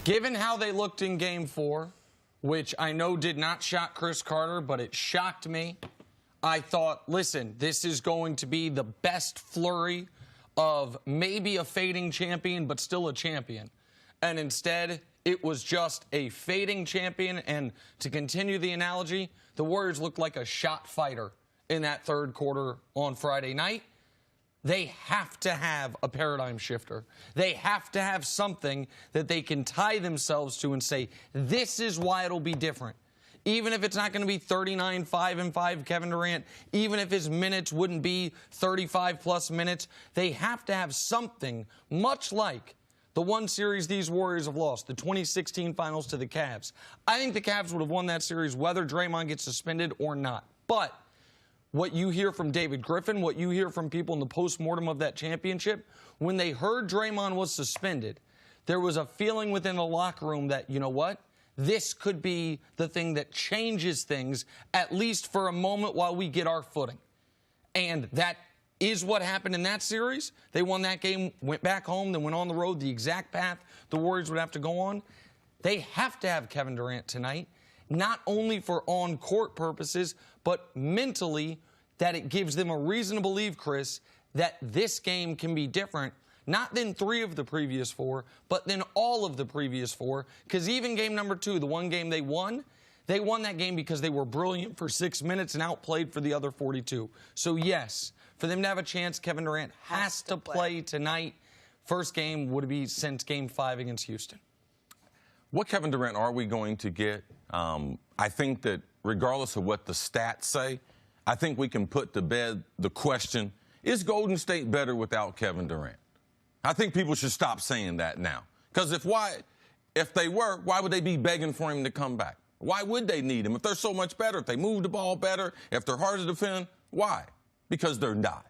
Given how they looked in Game 4, which I know did not shock Chris Carter, but it shocked me, I thought, listen, this is going to be the best flurry of maybe a fading champion, but still a champion. And instead, it was just a fading champion. And to continue the analogy, the Warriors looked like a shot fighter in that third quarter on Friday night. They have to have a paradigm shifter. They have to have something that they can tie themselves to and say, this is why it'll be different. Even if it's not going to be 39-5-5 Kevin Durant, even if his minutes wouldn't be 35-plus minutes, they have to have something much like the one series these Warriors have lost, the 2016 finals to the Cavs. I think the Cavs would have won that series whether Draymond gets suspended or not. But what you hear from David Griffin, what you hear from people in the postmortem of that championship, when they heard Draymond was suspended, there was a feeling within the locker room that, you know what, this could be the thing that changes things, at least for a moment while we get our footing. And that is what happened in that series. They won that game, went back home, then went on the road, the exact path the Warriors would have to go on. They have to have Kevin Durant tonight, not only for on-court purposes, but mentally, that it gives them a reason to believe, Chris, that this game can be different, not than 3 of the previous 4, but than all of the previous 4, because even game number 2, the one game they won that game because they were brilliant for 6 minutes and outplayed for the other 42. So, yes, for them to have a chance, Kevin Durant has to play tonight. First game would be since Game 5 against Houston. What Kevin Durant are we going to get? I think that regardless of what the stats say, I think we can put to bed the question, is Golden State better without Kevin Durant? I think people should stop saying that now. Because if they were, why would they be begging for him to come back? Why would they need him? If they're so much better, if they move the ball better, if they're hard to defend, why? Because they're not.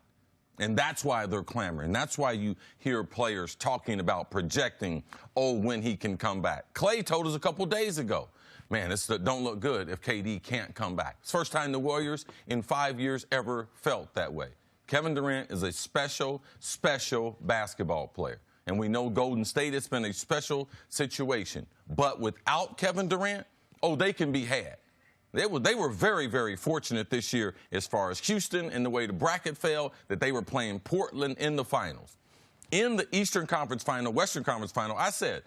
And that's why they're clamoring. That's why you hear players talking about projecting, oh, when he can come back. Clay told us a couple days ago, man, this don't look good if KD can't come back. It's the first time the Warriors in 5 years ever felt that way. Kevin Durant is a special, special basketball player. And we know Golden State, it's been a special situation. But without Kevin Durant, oh, they can be had. They were very, very fortunate this year as far as Houston and the way the bracket fell, that they were playing Portland in the finals. In the Eastern Conference Final, Western Conference Final, I said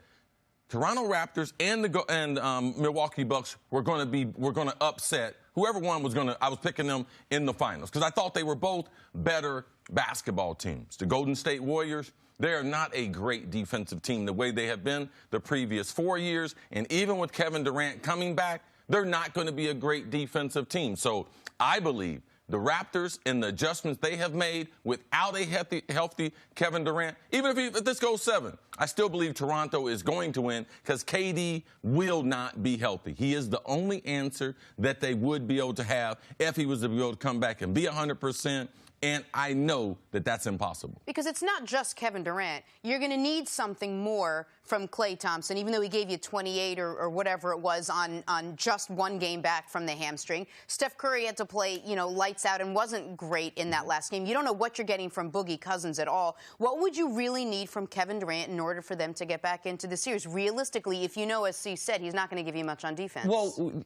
Toronto Raptors and Milwaukee Bucks were going to upset whoever won was going to. I was picking them in the finals because I thought they were both better basketball teams. The Golden State Warriors, they are not a great defensive team the way they have been the previous 4 years, and even with Kevin Durant coming back, they're not going to be a great defensive team. So I believe the Raptors and the adjustments they have made without a healthy Kevin Durant, even if this goes 7, I still believe Toronto is going to win because KD will not be healthy. He is the only answer that they would be able to have if he was to be able to come back and be 100%. And I know that that's impossible. Because it's not just Kevin Durant. You're going to need something more from Klay Thompson, even though he gave you 28 or whatever it was on just one game back from the hamstring. Steph Curry had to play, lights out and wasn't great in that last game. You don't know what you're getting from Boogie Cousins at all. What would you really need from Kevin Durant in order for them to get back into the series? Realistically, if you know, as C said, he's not going to give you much on defense. Well,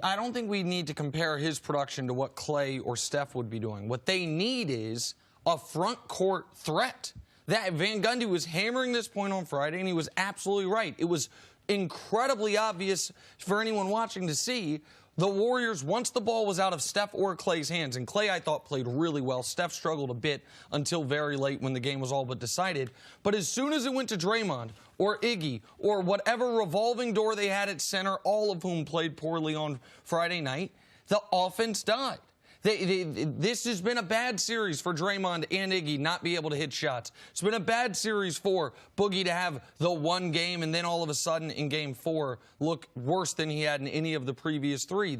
I don't think we need to compare his production to what Klay or Steph would be doing. What they need is a front court threat. That Van Gundy was hammering this point on Friday, and he was absolutely right. It was incredibly obvious for anyone watching to see the Warriors, once the ball was out of Steph or Klay's hands, and Klay, I thought, played really well. Steph struggled a bit until very late when the game was all but decided. But as soon as it went to Draymond or Iggy or whatever revolving door they had at center, all of whom played poorly on Friday night, the offense died. This has been a bad series for Draymond and Iggy not be able to hit shots. It's been a bad series for Boogie to have the one game and then all of a sudden in Game 4 look worse than he had in any of the previous 3.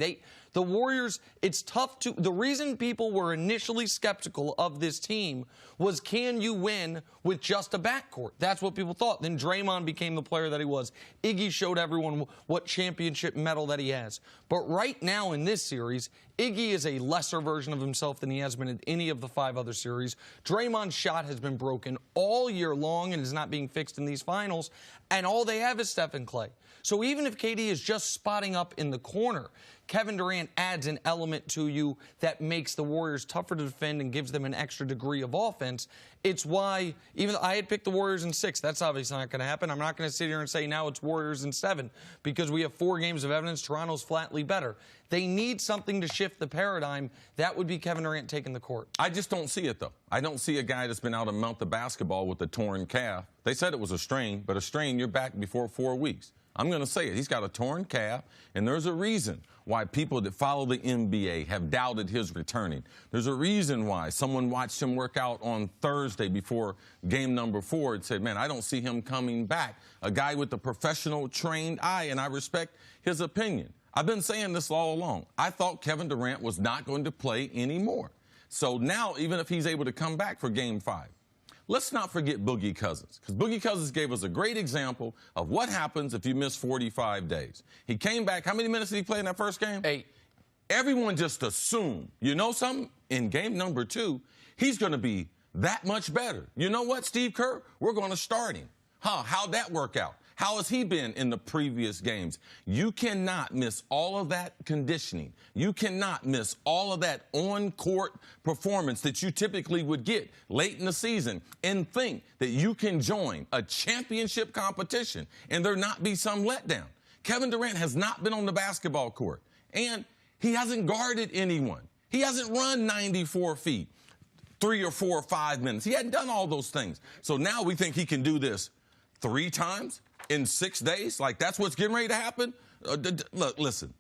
The Warriors, it's tough to... The reason people were initially skeptical of this team was, can you win with just a backcourt? That's what people thought. Then Draymond became the player that he was. Iggy showed everyone what championship medal that he has. But right now in this series, Iggy is a lesser version of himself than he has been in any of the 5 other series. Draymond's shot has been broken all year long and is not being fixed in these finals. And all they have is Steph and Clay. So even if KD is just spotting up in the corner, Kevin Durant adds an element to you that makes the Warriors tougher to defend and gives them an extra degree of offense. It's why, even though I had picked the Warriors in 6, that's obviously not going to happen. I'm not going to sit here and say now it's Warriors in 7 because we have 4 games of evidence Toronto's flatly better. They need something to shift the paradigm. That would be Kevin Durant taking the court. I just don't see it, though. I don't see a guy that's been out a month of basketball with a torn calf. They said it was a strain, but a strain, you're back before 4 weeks. I'm going to say it. He's got a torn calf, and there's a reason why people that follow the NBA have doubted his returning. There's a reason why someone watched him work out on Thursday before game number 4 and said, man, I don't see him coming back. A guy with a professional trained eye, and I respect his opinion. I've been saying this all along. I thought Kevin Durant was not going to play anymore. So now, even if he's able to come back for game 5, let's not forget Boogie Cousins, because Boogie Cousins gave us a great example of what happens if you miss 45 days. He came back. How many minutes did he play in that first game? 8. Everyone just assumed, you know something? In game number 2, he's going to be that much better. You know what, Steve Kerr? We're going to start him. How'd that work out? How has he been in the previous games? You cannot miss all of that conditioning. You cannot miss all of that on-court performance that you typically would get late in the season and think that you can join a championship competition and there not be some letdown. Kevin Durant has not been on the basketball court, and he hasn't guarded anyone. He hasn't run 94 feet, 3 or 4 or 5 minutes. He hadn't done all those things. So now we think he can do this 3 times in 6 days? Like, that's what's getting ready to happen? Look, listen,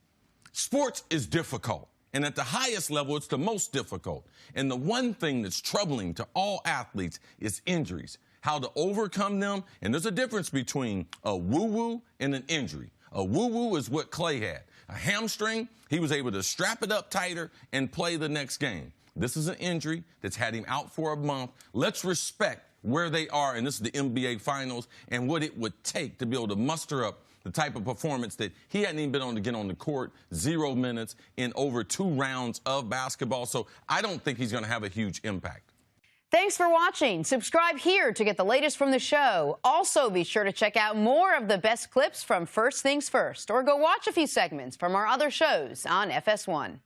sports is difficult. And at the highest level, it's the most difficult. And the one thing that's troubling to all athletes is injuries, how to overcome them. And there's a difference between a woo-woo and an injury. A woo-woo is what Clay had. A hamstring, he was able to strap it up tighter and play the next game. This is an injury that's had him out for a month. Let's respect where they are, and this is the NBA Finals, and what it would take to be able to muster up the type of performance that he hadn't even been on to get on the court, 0 minutes in over 2 rounds of basketball. So I don't think he's going to have a huge impact. Thanks for watching. Subscribe here to get the latest from the show. Also, be sure to check out more of the best clips from First Things First, or go watch a few segments from our other shows on FS1.